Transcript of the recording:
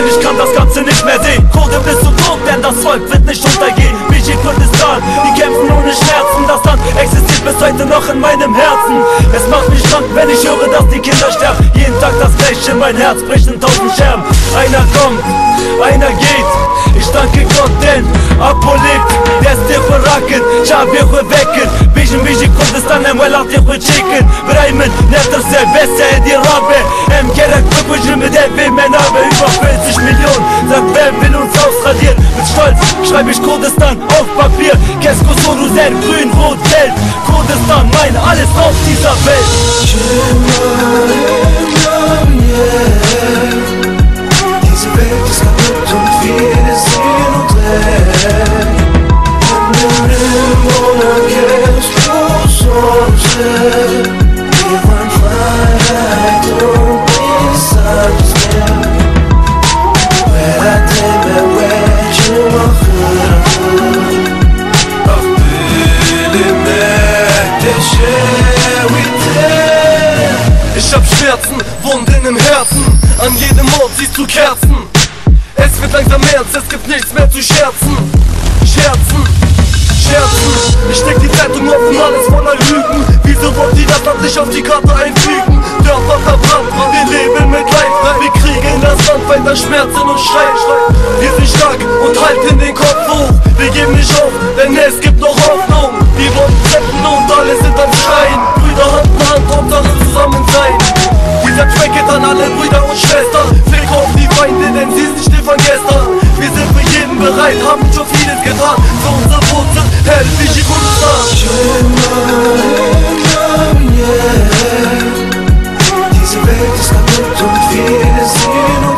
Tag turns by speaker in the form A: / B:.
A: ich kann das Ganze nicht mehr sehen. Kurde bis zum Tod, denn das Volk wird nicht untergehen. Biji Kurdistan, die kämpfen ohne Schmerzen. Das Land existiert bis heute noch in meinem Herzen. Es macht mich krank, wenn ich höre, dass die Kinder sterben. Jeden Tag das Gleiche, mein Herz bricht in 1000 Scherben. Einer kommt, einer geht. Ich danke Gott, denn Apo lebt. Destek raket, şabi vekin. Biji Kurdistan em velat çekin. Braymen netrse besse die Rabe. Em gerek bebujim mit der Menabe. Über 40 Millionen, sagt wer will uns ausradieren. Mit Stolz schreib ich Kurdistan auf Papier. Kesko Soruser, grün, rot, gelb. Kurdistan, mein alles auf dieser Welt.
B: Diese Welt ist kaputt und wir sehen und drehen. Wir wollen Freiheit und nichts anderes mehr.
C: Ich hab Schmerzen, Wunden im Herzen. An jedem Ort siehst du Kerzen. Es wird langsam ernst, es gibt nichts mehr zu scherzen. Scherzen. Ich steck die Zeitung offen, alles voller Lügen. Wieso wollt ihr das Land nicht auf die Karte einfügen? Dörfer verbrannt, wir leben mit Leid. Wir kriegen das Land weiter Schmerzen und Schreien. Wir sind stark und halten den Kopf hoch. Wir geben nicht auf, denn es gibt noch Hoffnung. Wir wollen retten und alle sind am Schreien. Brüder Hand in Hand, Hauptsache zusammen sein. Dieser Track geht an alle Brüder und Schwestern. Fick auf die Feinde, denn sie sind nicht von gestern. Wir sind für jeden bereit, haben schon vieles getan. Für unsere Wurzeln, Hell, Biji Kurdistan.
B: Diese Welt ist kaputt und wir sehen uns.